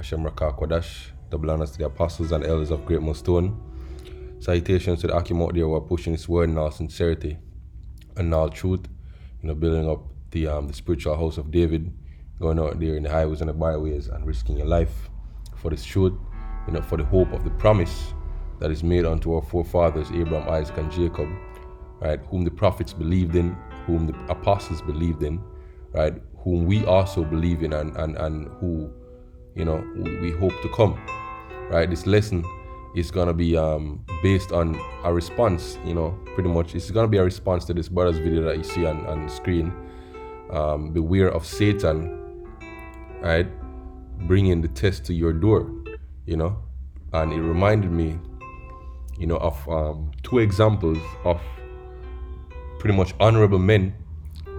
Hashem Rakah Kodash, double honors to the apostles and elders of Great Millstone. Salutations to the Akim out there who are pushing this word in all sincerity and all truth, building up the spiritual house of David, going out there in the highways and the byways and risking your life for this truth, for the hope of the promise that is made unto our forefathers, Abraham, Isaac, and Jacob, right, whom the prophets believed in, whom the apostles believed in, right, whom we also believe in and who, we hope to come, right. This lesson is going to be based on a response, pretty much. It's going to be a response to this brother's video that you see on the screen. Beware of Satan, right, bringing the test to your door, and it reminded me, of two examples of pretty much honorable men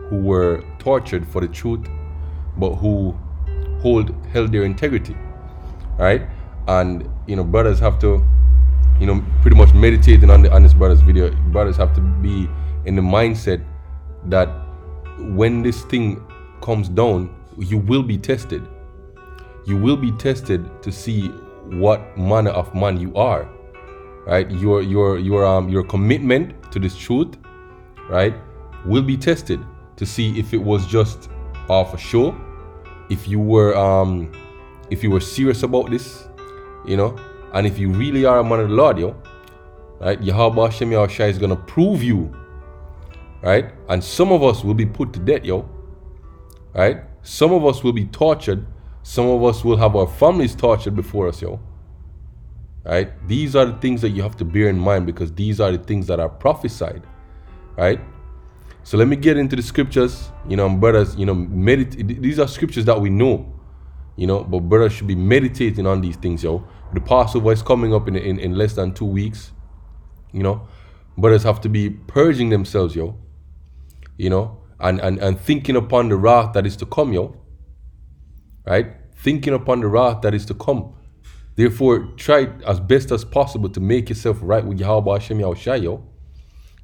who were tortured for the truth, but who held their integrity, right? And brothers have to, pretty much meditating on this brother's video. Brothers have to be in the mindset that when this thing comes down, you will be tested. You will be tested to see what manner of man you are, right? Your commitment to this truth, right, will be tested to see if it was just off a show, if you were serious about this, and if you really are a man of the Lord, right, Yahweh Hashem Yahushua is gonna prove you, right? And some of us will be put to death, right? Some of us will be tortured. Some of us will have our families tortured before us, right? These are the things that you have to bear in mind, because these are the things that are prophesied, right? So let me get into the scriptures, brothers, these are scriptures that we know, but brothers should be meditating on these things, The Passover is coming up in less than 2 weeks, Brothers have to be purging themselves, and thinking upon the wrath that is to come, right? Thinking upon the wrath that is to come. Therefore, try as best as possible to make yourself right with Yahweh Hashem Yahushua,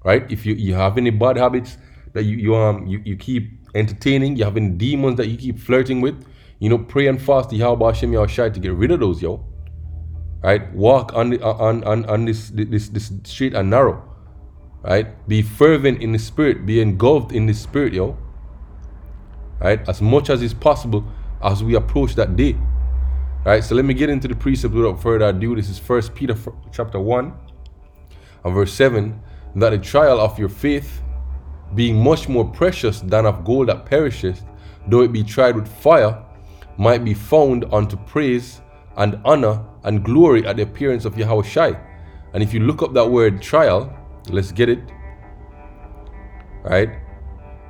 right? If you have any bad habits that you keep entertaining, you have any demons that you keep flirting with, pray and fast to Yahweh Hashem Yahushua to get rid of those, right? Walk on this straight and narrow, right? Be fervent in the spirit, be engulfed in the spirit, right? As much as is possible as we approach that day, right? So let me get into the precept without further ado. This is 1 Peter chapter 1 and verse 7, that the trial of your faith, being much more precious than of gold that perisheth, though it be tried with fire, might be found unto praise and honor and glory at the appearance of Yahushua. And if you look up that word trial, let's get it, right?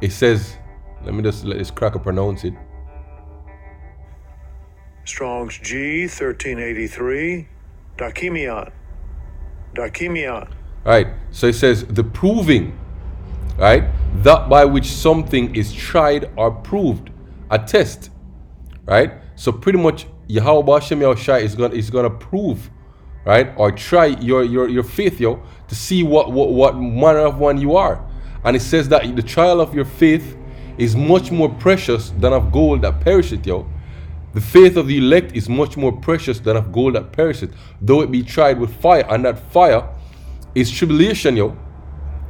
It says, let this cracker pronounce it. Strong's G 1383, Dakimion. Right, so it says the proving, right? That by which something is tried or proved, a test, right? So pretty much Yahweh Hashem Yahushua is gonna prove, right, or try your faith, to see what manner of one you are. And it says that the trial of your faith is much more precious than of gold that perisheth, The faith of the elect is much more precious than of gold that perisheth, though it be tried with fire. And that fire is tribulation,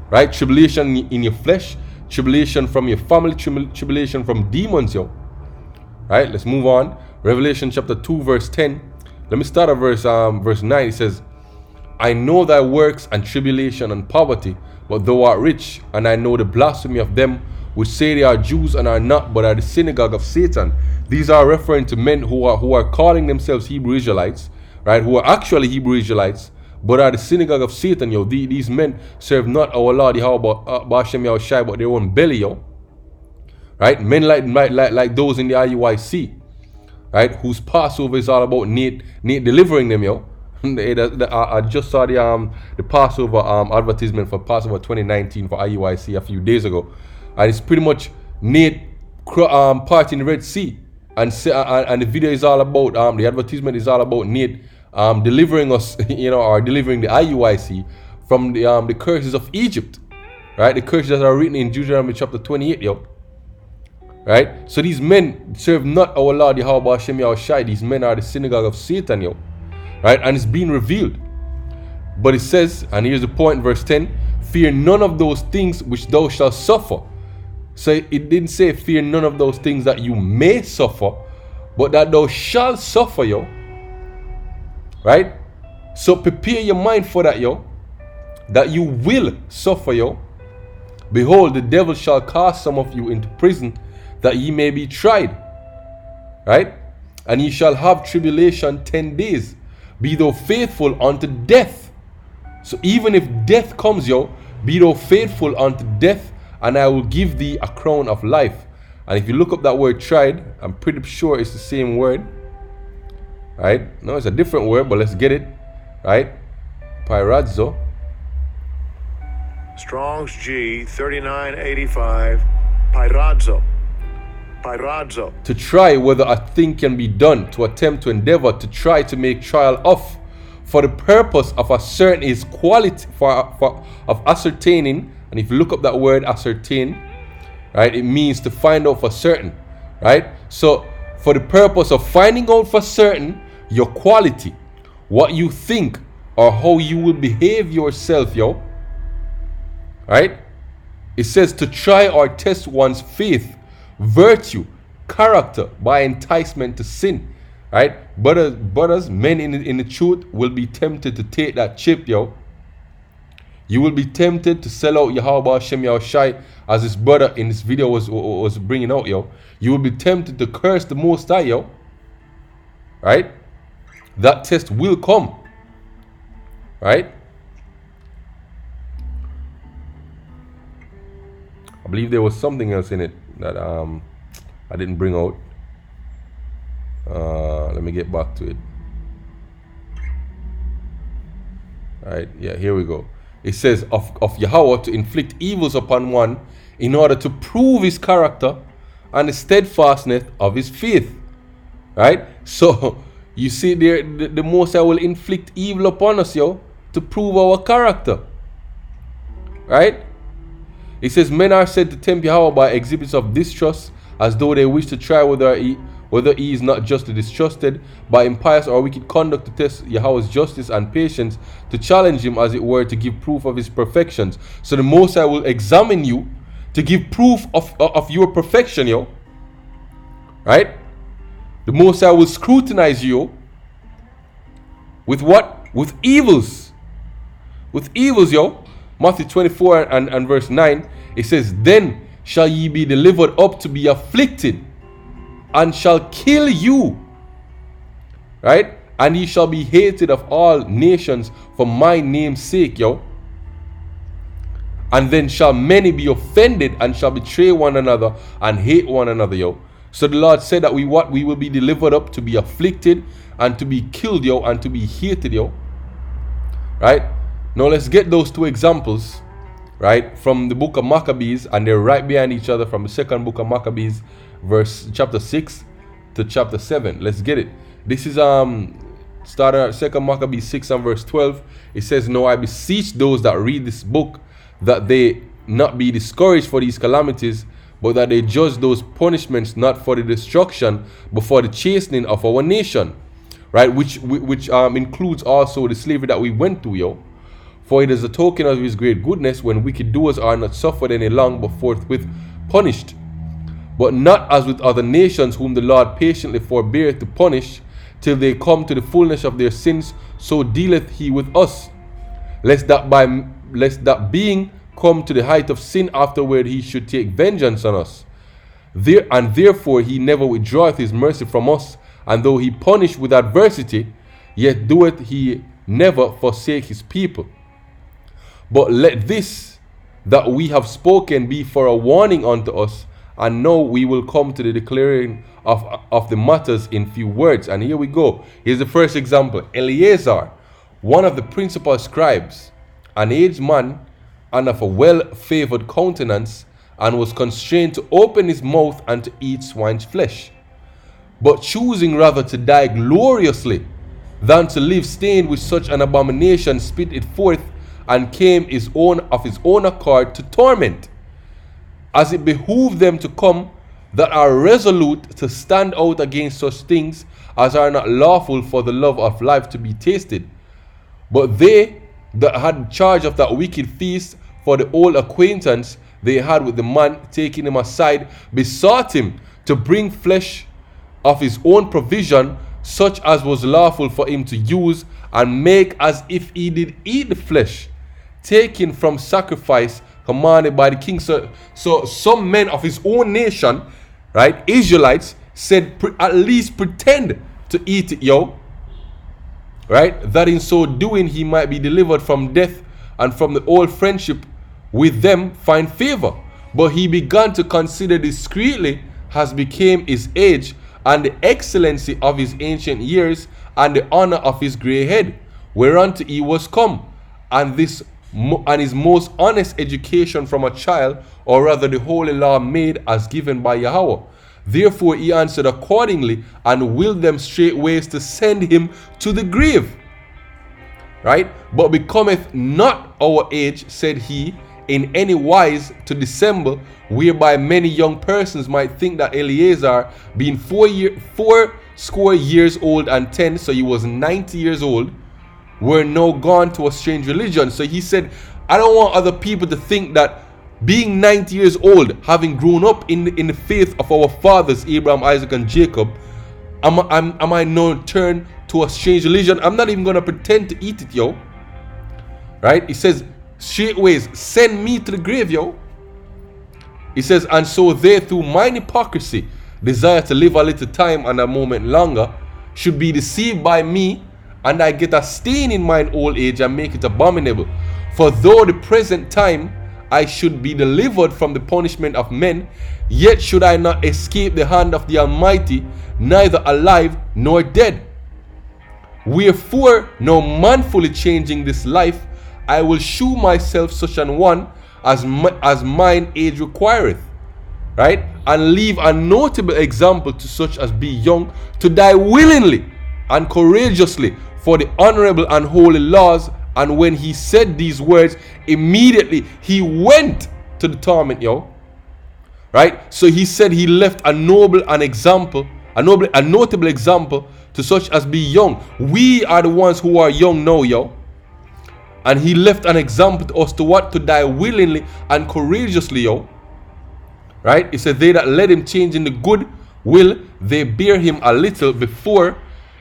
right? Tribulation in your flesh, tribulation from your family, tribulation from demons, right? Let's move on. Revelation chapter 2 verse 10. Let me start at verse 9. It says, I know thy works and tribulation and poverty, but thou art rich, and I know the blasphemy of them which say they are Jews and are not, but are the synagogue of Satan. These are referring to men who are calling themselves Hebrew Israelites, right? Who are actually Hebrew Israelites, but are the synagogue of Satan, These men serve not our Lord Yahweh Hashem Yahushua, but their own belly, right? Men like those in the IUIC, right? Whose Passover is all about Nate delivering them, I just saw the Passover advertisement for Passover 2019 for IUIC a few days ago, and it's pretty much Nate parting the Red Sea, and the video is all about the advertisement is all about Nate delivering us, or delivering the IUIC from the curses of Egypt, right? The curses that are written in Deuteronomy chapter 28, Right? So these men serve not our Lord Yahweh Hashem Yahushai. These men are the synagogue of Satan, yo. Right? And it's being revealed. But it says, and here's the point, verse 10, fear none of those things which thou shalt suffer. So it didn't say fear none of those things that you may suffer, but that thou shalt suffer, yo. Right? So prepare your mind for that, yo. That you will suffer, yo. Behold, the devil shall cast some of you into prison, that ye may be tried. Right? And ye shall have tribulation 10 days. Be thou faithful unto death. So even if death comes, yo, be thou faithful unto death, and I will give thee a crown of life. And if you look up that word tried, I'm pretty sure it's the same word. Right? No, it's a different word, but let's get it. Right? Pyrazo. Strong's G 3985. Pyrazo. Pyrazo. To try whether a thing can be done, to attempt, to endeavor, to try to make trial of, for the purpose of ascertaining his quality, of ascertaining. And if you look up that word ascertain, right, it means to find out for certain, right? So for the purpose of finding out for certain your quality, what you think, or how you will behave yourself, yo, right? It says to try or test one's faith, virtue, character by enticement to sin. Right? Brothers, men in the truth will be tempted to take that chip, yo. You will be tempted to sell out Yahweh Hashem Yahushai, as this brother in this video was bringing out, yo. You will be tempted to curse the Most High, yo. Right? That test will come. Right? I believe there was something else in it that I didn't bring out. Let me get back to it. Right, yeah, here we go. It says of Yahweh to inflict evils upon one in order to prove his character and the steadfastness of his faith. Right? So you see there, the Most High will inflict evil upon us, yo, to prove our character. Right? It says men are said to tempt Yahweh by exhibits of distrust, as though they wish to try whether he is not justly distrusted, by impious or wicked conduct to test Yahweh's justice and patience, to challenge him as it were, to give proof of his perfections. So the Most High will examine you to give proof of your perfection, yo. Right? The Most High will scrutinize you with what? With evils. With evils, yo. Matthew 24 and verse 9, it says, then shall ye be delivered up to be afflicted, and shall kill you, right? And ye shall be hated of all nations for my name's sake, yo. And then shall many be offended, and shall betray one another and hate one another, yo. So the Lord said that we will be delivered up to be afflicted and to be killed, yo, and to be hated, yo. Right? Now let's get those two examples, right, from the book of Maccabees, and they're right behind each other, from the second book of Maccabees, chapter 6 to chapter 7. Let's get it. This is started at 2 Maccabees 6 and verse 12. It says, "Now I beseech those that read this book, that they not be discouraged for these calamities, but that they judge those punishments not for the destruction, but for the chastening of our nation." Right? Which includes also the slavery that we went through, yo. For it is a token of his great goodness, when wicked doers are not suffered any long, but forthwith punished. But not as with other nations, whom the Lord patiently forbeareth to punish, till they come to the fullness of their sins, so dealeth he with us. Lest that being come to the height of sin, afterward he should take vengeance on us. Therefore he never withdraweth his mercy from us, and though he punish with adversity, yet doeth he never forsake his people. But let this that we have spoken be for a warning unto us, and now we will come to the declaring of the matters in few words. And here we go. Here's the first example. Eleazar, one of the principal scribes, an aged man and of a well-favored countenance, and was constrained to open his mouth and to eat swine's flesh, but choosing rather to die gloriously than to live stained with such an abomination, spit it forth, and came of his own accord to torment, as it behooved them to come, that are resolute to stand out against such things as are not lawful for the love of life to be tasted. But they that had charge of that wicked feast, for the old acquaintance they had with the man, taking him aside, besought him to bring flesh of his own provision, such as was lawful for him to use, and make as if he did eat the flesh, taken from sacrifice commanded by the king. So some men of his own nation, right, Israelites, said at least pretend to eat it, right, that in so doing he might be delivered from death, and from the old friendship with them find favor. But he began to consider discreetly as became his age, and the excellency of his ancient years, and the honor of his grey head, whereunto he was come, and his most honest education from a child, or rather the holy law made as given by Yahweh. Therefore he answered accordingly, and willed them straightways to send him to the grave. Right? But becometh not our age, said he, in any wise to dissemble, whereby many young persons might think that Eleazar, being fourscore years old and 10, so he was 90 years old, were now gone to a strange religion. So he said, I don't want other people to think that being 90 years old, having grown up in the faith of our fathers, Abraham, Isaac, and Jacob, am I now turned to a strange religion? I'm not even going to pretend to eat it, Right? He says, straightways, send me to the grave, He says, and so they, through mine hypocrisy, desire to live a little time and a moment longer, should be deceived by me, and I get a stain in mine old age and make it abominable. For though the present time I should be delivered from the punishment of men, yet should I not escape the hand of the Almighty, neither alive nor dead. Wherefore, now manfully changing this life, I will shew myself such an one as mine age requireth, right? And leave a notable example to such as be young, to die willingly and courageously for the honorable and holy laws. And when he said these words, immediately he went to the torment, right? So he said he left a notable example to such as be young. We are the ones who are young now, And he left an example to us to what? To die willingly and courageously, Right? He said, they that let him change in the good will, they bear him a little before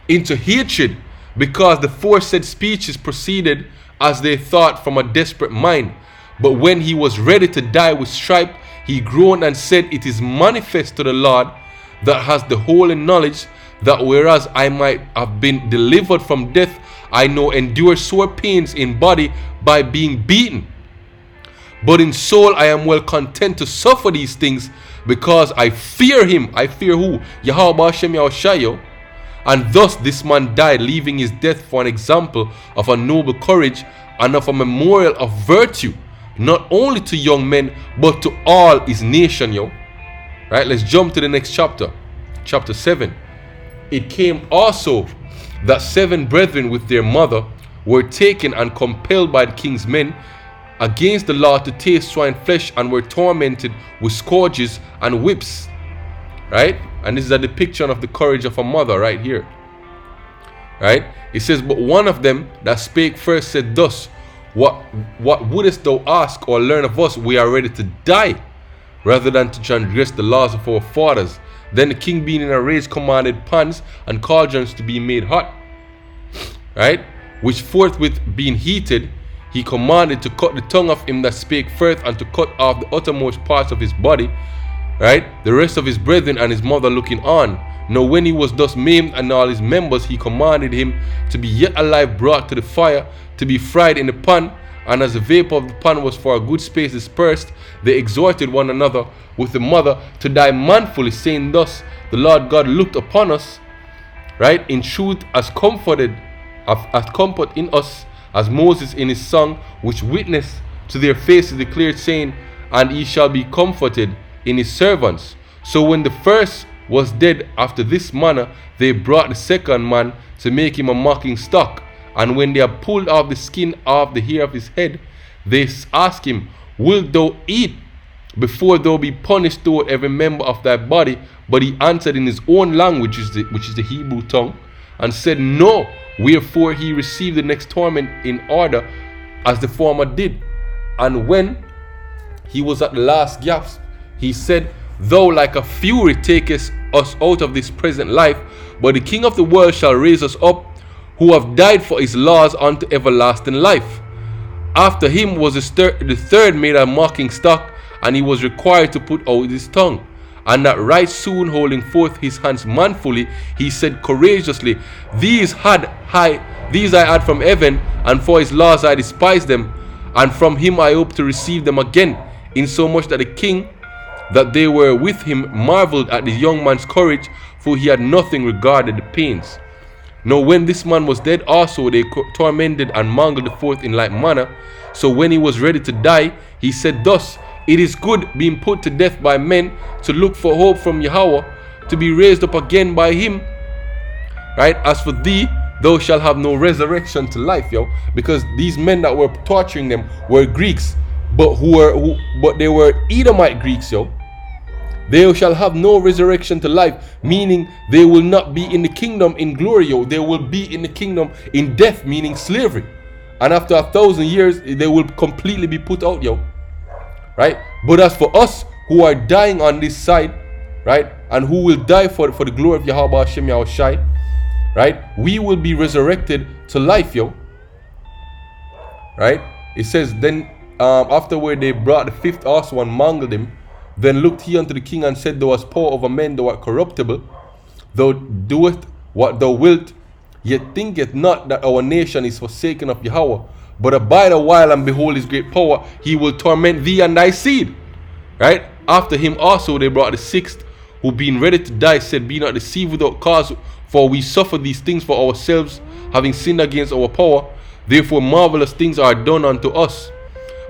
into hatred, because the foresaid speeches proceeded, as they thought, from a desperate mind. But when he was ready to die with stripe, he groaned and said, it is manifest to the Lord that has the holy knowledge, that whereas I might have been delivered from death, I now endure sore pains in body by being beaten. But in soul I am well content to suffer these things, because I fear him. I fear who? Yahweh Hashem Yahushua. And thus this man died, leaving his death for an example of a noble courage and of a memorial of virtue, not only to young men, but to all his nation, Right, let's jump to the next chapter. Chapter 7. It came also that 7 brethren with their mother were taken and compelled by the king's men against the law to taste swine flesh, and were tormented with scourges and whips. Right? And this is a depiction of the courage of a mother right here. Right? It says, but one of them that spake first said thus, What wouldest thou ask or learn of us? We are ready to die, rather than to transgress the laws of our fathers. Then the king, being in a rage, commanded pans and cauldrons to be made hot, right? Which forthwith being heated, he commanded to cut the tongue of him that spake first, and to cut off the uttermost parts of his body, right? The rest of his brethren and his mother looking on. Now when he was thus maimed and all his members, he commanded him to be yet alive brought to the fire, to be fried in the pan. And as the vapor of the pan was for a good space dispersed, they exhorted one another with the mother to die manfully, saying thus, the Lord God looked upon us, right, in truth, as comfort in us, as Moses in his song, which witness to their faces declared, saying, and he shall be comforted in his servants. So when the first was dead after this manner, they brought the second man to make him a mocking stock. And when they had pulled off the skin off the hair of his head, they asked him, wilt thou eat before thou be punished toward every member of thy body. But he answered in his own language, which is the Hebrew tongue, and said, No. Wherefore he received the next torment in order as the former did. And when he was at the last gasp, he said, Thou like a fury takest us out of this present life, but the King of the world shall raise us up, who have died for his laws unto everlasting life. After him was the third made a mocking stock, and he was required to put out his tongue. And that right soon, holding forth his hands manfully, he said courageously, These I had from heaven, and for his laws I despised them, and from him I hope to receive them again, insomuch that the king that they were with him marveled at the young man's courage, for he had nothing regarded the pains. Now when this man was dead also, they tormented and mangled the fourth in like manner. So when he was ready to die, he said thus, It is good, being put to death by men, to look for hope from Yahweh, to be raised up again by him. Right? As for thee, thou shalt have no resurrection to life, yo. Because these men that were torturing them were Greeks, but they were Edomite Greeks, yo. They shall have no resurrection to life, meaning they will not be in the kingdom in glory, yo. They will be in the kingdom in death, meaning slavery. And after 1,000 years, they will completely be put out, yo. Right? But as for us who are dying on this side, right, and who will die for the glory of Yahweh Hashem Yahushai, right, we will be resurrected to life, yo. Right? It says, then afterward they brought the fifth also and mangled him. Then looked he unto the king and said, Thou hast power over men, thou art corruptible. Thou doest what thou wilt, yet thinketh not that our nation is forsaken of Yahweh. But abide a while and behold his great power. He will torment thee and thy seed. Right? After him also they brought the sixth, who being ready to die said, Be not deceived without cause, for we suffer these things for ourselves, having sinned against our power. Therefore marvelous things are done unto us.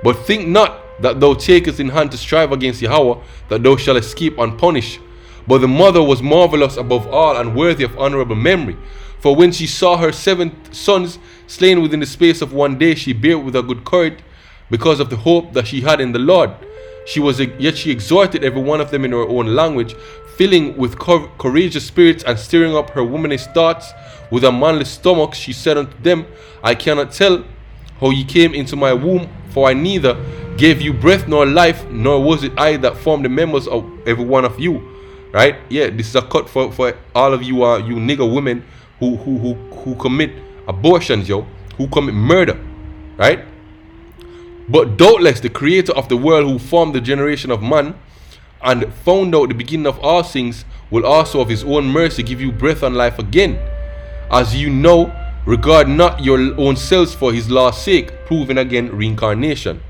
But think not that thou takest in hand to strive against Yahweh, that thou shalt escape unpunished. But the mother was marvelous above all, and worthy of honorable memory. For when she saw her 7 sons slain within the space of 1 day, she bare with a good courage, because of the hope that she had in the Lord. Yet she exhorted every one of them in her own language, filling with courageous spirits, and stirring up her womanish thoughts with a manly stomach. She said unto them, I cannot tell how ye came into my womb, for I neither gave you breath nor life, nor was it I that formed the members of every one of you. Right? Yeah, this is a cut for all of you you nigger women who commit abortions, yo, who commit murder. Right? But doubtless the creator of the world, who formed the generation of man and found out the beginning of all things, will also of his own mercy give you breath and life again. As you know, regard not your own selves for his law's sake, proving again reincarnation.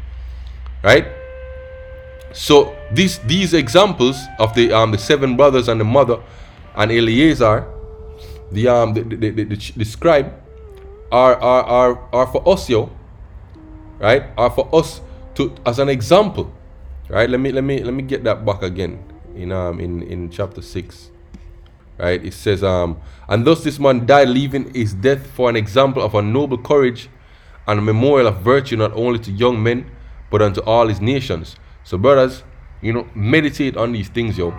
Right? So these examples of the 7 brothers and the mother and Eleazar, the scribe, are for us, yo. Right? Are for us to as an example. Right? Let me get that back again in chapter 6. Right? It says, and thus this man died, leaving his death for an example of a noble courage and a memorial of virtue, not only to young men, but unto all his nations. So brothers, meditate on these things, yo.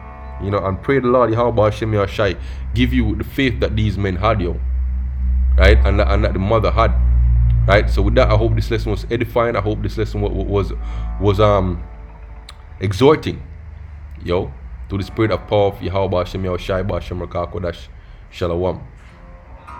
And pray the Lord Yahweh Hashem Yahushai give you the faith that these men had, yo. Right? And that the mother had. Right? So with that, I hope this lesson was edifying. I hope this lesson was exhorting, yo, to the spirit of power of Yahweh Hashem Yahushai B'Hashem Rakah Kodash. Shalom.